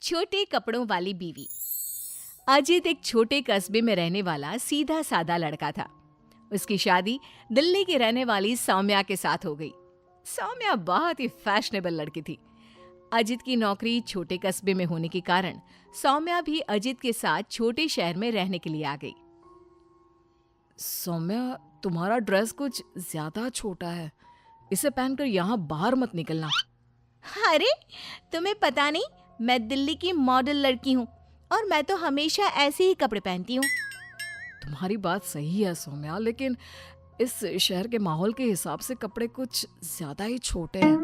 छोटे कपड़ों वाली बीवी। अजित एक छोटे कस्बे में रहने वाला सीधा सादा लड़का था। उसकी शादी दिल्ली की रहने वाली सौम्या के साथ हो गई। सौम्या बहुत ही फैशनेबल लड़की थी। अजित की नौकरी छोटे कस्बे में होने के कारण सौम्या भी अजित के साथ छोटे शहर में रहने के लिए आ गई। सौम्या, तुम्हारा ड्रेस कुछ ज्यादा छोटा है, इसे पहनकर यहाँ बाहर मत निकलना। अरे, तुम्हें पता नहीं, मैं दिल्ली की मॉडल लड़की हूँ और मैं तो हमेशा ऐसे ही कपड़े पहनती हूँ। तुम्हारी बात सही है सौम्या, लेकिन इस शहर के माहौल के हिसाब से कपड़े कुछ ज्यादा ही छोटे हैं।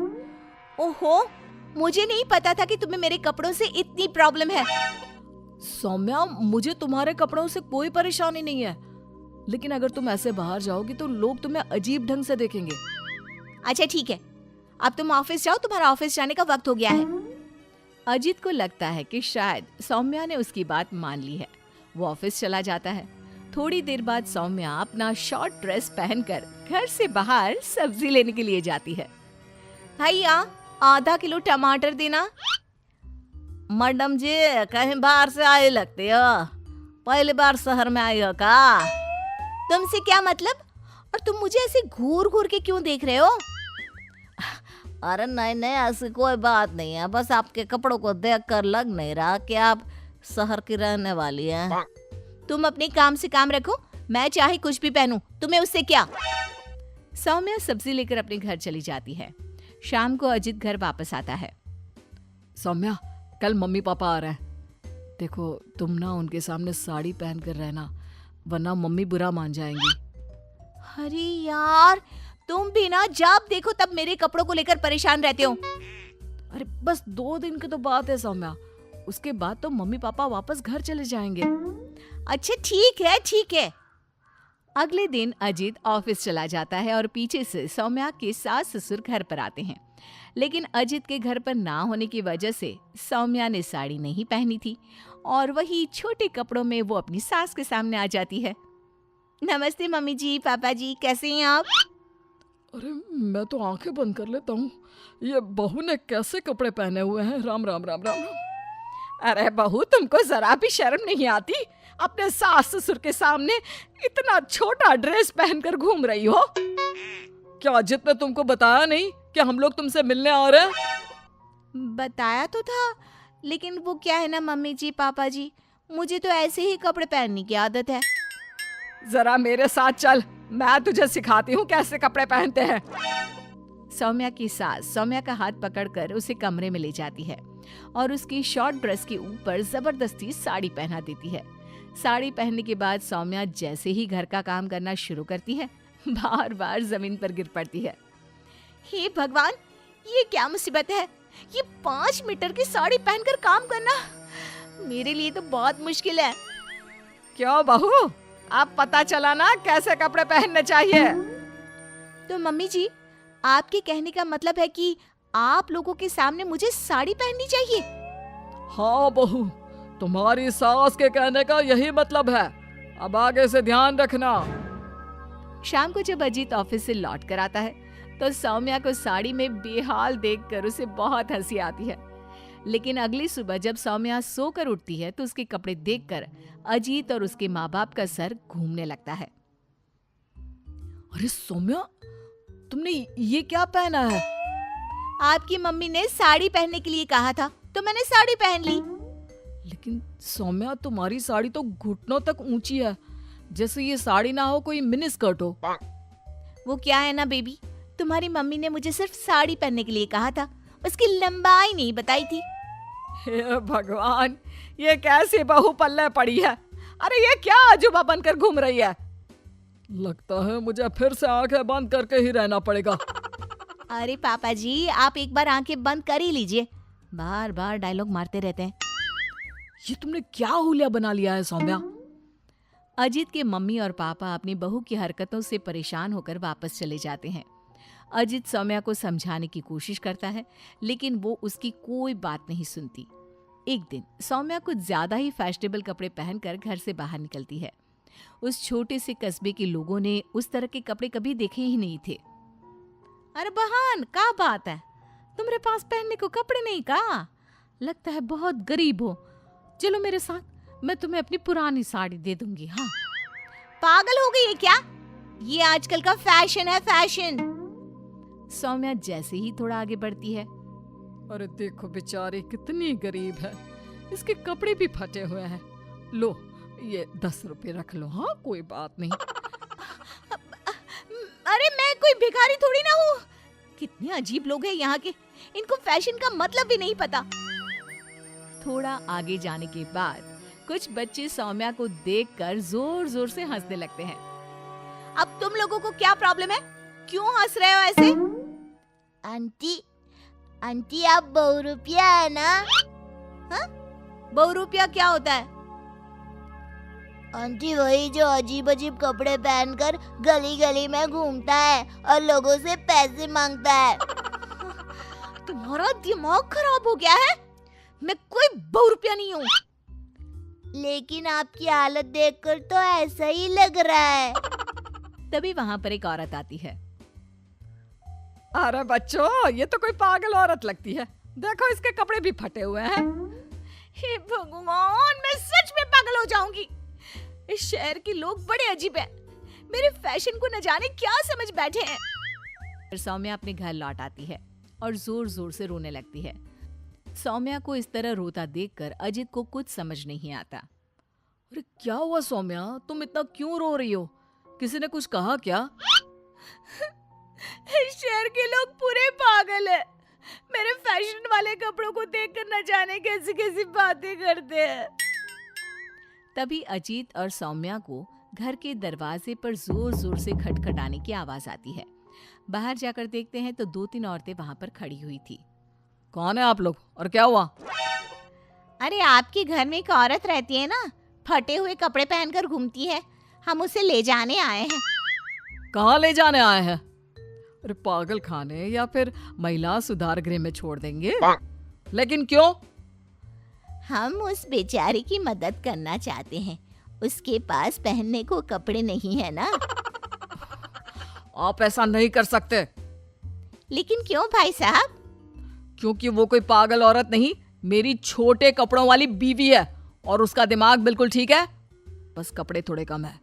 ओहो, मुझे नहीं पता था कि तुम्हें मेरे कपड़ों से इतनी प्रॉब्लम है। सौम्या, मुझे तुम्हारे कपड़ों से कोई परेशानी नहीं है, लेकिन अगर तुम ऐसे बाहर जाओगी तो लोग तुम्हें अजीब ढंग से देखेंगे। अच्छा ठीक है, अब तुम ऑफिस जाओ, तुम्हारा ऑफिस जाने का वक्त हो गया है। अजित को लगता है कि शायद सौम्या ने उसकी बात मान ली है। वो ऑफिस चला जाता है। थोड़ी देर बाद सौम्या अपना शॉर्ट ड्रेस पहनकर घर से बाहर सब्जी लेने के लिए जाती है। भैया, आधा किलो टमाटर देना। मैडम जी, कहीं बाहर से आए लगते हो, पहली बार शहर में आई हो का? तुमसे क्या मतलब? और तुम मुझे ऐसे घूर घूर के क्यों देख रहे हो? अरे नहीं नहीं, ऐसी कोई बात नहीं है, बस आपके कपड़ों को देखकर लग नहीं रहा कि आप शहर की रहने वाली हैं। तुम अपने काम से काम रखो, मैं चाहे कुछ भी पहनूं, तुम्हें उससे क्या? सौम्या सब्जी लेकर अपने घर चली जाती है। शाम को अजित घर वापस आता है। सौम्या, कल मम्मी पापा आ रहे हैं। देखो, तुम ना उनके सामने साड़ी पहन कर रहना, वरना मम्मी बुरा मान जाएंगी। अरे यार, तुम भी ना जब देखो तब मेरे कपड़ों को लेकर परेशान रहते हो। अरे बस 2 दिन की तो बात है सौम्या, उसके बाद तो मम्मी पापा वापस घर चले जाएंगे। अच्छा ठीक है ठीक है। अगले दिन अजित ऑफिस चला जाता है और पीछे से सौम्या के सास ससुर घर पर आते हैं। लेकिन अजित के घर पर ना होने की वजह से सौम्या ने साड़ी नहीं पहनी थी और वही छोटे कपड़ों में वो अपनी सास के सामने आ जाती है। नमस्ते मम्मी जी, पापा जी, कैसे हैं आप? अरे मैं तो आंखें बंद कर लेता हूँ, ये बहू ने कैसे कपड़े पहने हुए हैं। राम राम राम राम राम। अरे बहू, तुमको जरा भी शर्म नहीं आती? अपने सास ससुर के सामने इतना छोटा ड्रेस पहनकर घूम रही हो। क्या अजित ने तुमको बताया नहीं कि हम लोग तुमसे मिलने आ रहे हैं? बताया तो था, लेकिन वो क्या है ना मम्मी जी, पापा जी, मुझे तो ऐसे ही कपड़े पहनने की आदत है। जरा मेरे साथ चल, मैं तुझे सिखाती हूँ कैसे कपड़े पहनते हैं। सौम्या की सास सौम्या का हाथ पकड़कर उसे कमरे में ले जाती है और उसकी शॉर्ट ड्रेस के ऊपर जबरदस्ती साड़ी पहना देती है। साड़ी पहनने के बाद सौम्या जैसे ही घर का काम करना शुरू करती है, बार बार जमीन पर गिर पड़ती है। हे भगवान, ये क्या मुसीबत है? ये 5 मीटर की साड़ी पहनकर काम करना मेरे लिए तो बहुत मुश्किल है। क्यों बहू, अब पता चला ना कैसे कपड़े पहनने चाहिए? तो मम्मी जी, आपके कहने का मतलब है कि आप लोगों के सामने मुझे साड़ी पहननी चाहिए? हाँ बहू, तुम्हारी सास के कहने का यही मतलब है। अब आगे से ध्यान रखना। शाम को जब अजीत ऑफिस से लौट कर आता है तो सौम्या को साड़ी में बेहाल देखकर उसे बहुत हंसी आती है। लेकिन अगली सुबह जब सौम्या सोकर उठती है तो उसके कपड़े देखकर अजीत और उसके माँ बाप का सर घूमने लगता है। अरे सौम्या, तुमने ये क्या पहना है? आपकी मम्मी ने साड़ी पहनने के लिए कहा था तो मैंने साड़ी पहन ली। लेकिन सौम्या, तुम्हारी साड़ी तो घुटनों तक ऊंची है, जैसे ये साड़ी ना हो कोई मिनी स्कर्ट हो। वो क्या है ना बेबी, तुम्हारी मम्मी ने मुझे सिर्फ साड़ी पहनने के लिए कहा था, उसकी लंबाई नहीं बताई थी। हे भगवान, ये कैसी बहू पल्ले पड़ी है? अरे ये क्या अजूबा बनकर घूम रही है? लगता है मुझे फिर से आंखें बंद करके ही रहना पड़ेगा। अरे पापा जी, आप एक बार आंखें बंद कर ही लीजिए, बार बार डायलॉग मारते रहते हैं। ये तुमने क्या हुलिया बना लिया है सौम्या? अजीत के मम्मी और पापा अपनी बहू की हरकतों से परेशान होकर वापस चले जाते हैं। अजीत सौम्या को समझाने की कोशिश करता है, लेकिन वो उसकी कोई बात नहीं सुनती। एक दिन सौम्या कुछ ज्यादा ही फैशनेबल कपड़े पहनकर घर से बाहर निकलती है। उस छोटे से कस्बे के लोगों ने उस तरह के कपड़े कभी देखे ही नहीं थे। अरे बहन, क्या बात है, तुम्हारे पास पहनने को कपड़े नहीं का? लगता है बहुत गरीब हो। चलो मेरे साथ, मैं तुम्हें अपनी पुरानी साड़ी दे दूंगी। हाँ, पागल हो गई है क्या? ये आजकल का फैशन है, फैशन। सौम्या जैसे ही थोड़ा आगे बढ़ती है, अरे देखो बेचारी कितनी गरीब है, इसके कपड़े भी फटे हुए हैं। लो ये 10 रुपए रख लो। हाँ कोई बात नहीं। अरे मैं कोई भिखारी थोड़ी ना हूँ। कितने अजीब लोग हैं यहाँ के, इनको फैशन का मतलब भी नहीं पता। थोड़ा आगे जाने के बाद कुछ बच्चे सौम्या को देखकर जोर जोर से हंसने लगते हैं। अब तुम लोगों को क्या प्रॉब्लम है? क्यों हंस रहे हो ऐसे? आंटी, आंटी आप बहुरूपिया है ना? हाँ? बहुरूपिया क्या होता है? आंटी वही जो अजीब अजीब कपड़े पहनकर गली गली में घूमता है और लोगों से पैसे मांगता है। तुम्हारा दिमाग खराब हो गया है? मैं कोई बहुरूपिया नहीं हूँ। लेकिन आपकी हालत देखकर तो ऐसा ही लग रहा है। तभी वहां पर एक औरत आती है। अरे बच्चों, ये तो कोई पागल औरत लगती है। देखो इसके कपड़े भी फटे हुए हैं। हे भगवान, मैं सच में पागल हो जाऊंगी। इस शहर के लोग बड़े अजीब हैं। मेरे फैशन को न जाने क्या समझ बैठे हैं। फिर सौम्या अपने घर लौट आती है और जोर जोर से रोने लगती है। सौम्या को इस तरह रोता देखकर अजित को कुछ समझ नहीं आता। अरे क्या हुआ सौम्या, तुम इतना क्यों रो रही हो? किसी ने कुछ कहा क्या? इस शहर के लोग पूरे पागल हैं। मेरे फैशन वाले कपड़ों को देखकर न जाने कैसी कैसी बातें करते हैं। तभी अजीत और सौम्या को घर के दरवाजे पर जोर जोर से खटखटाने की आवाज आती है। बाहर जाकर देखते हैं तो 2-3 औरतें वहां पर खड़ी हुई थी। कौन है आप लोग और क्या हुआ? अरे आपके घर में एक औरत रहती है ना, फटे हुए कपड़े पहनकर घूमती है। हम उसे ले जाने आए हैं। कहाँ ले जाने आए हैं? अरे पागल खाने या फिर महिला सुधार गृह में छोड़ देंगे? लेकिन क्यों? हम उस बेचारी की मदद करना चाहते हैं। उसके पास पहनने को कपड़े नहीं है ना। आप ऐसा नहीं कर सकते। लेकिन क्यों भाई साहब? क्योंकि वो कोई पागल औरत नहीं, मेरी छोटे कपड़ों वाली बीवी है और उसका दिमाग बिल्कुल ठीक है, बस कपड़े थोड़े कम है।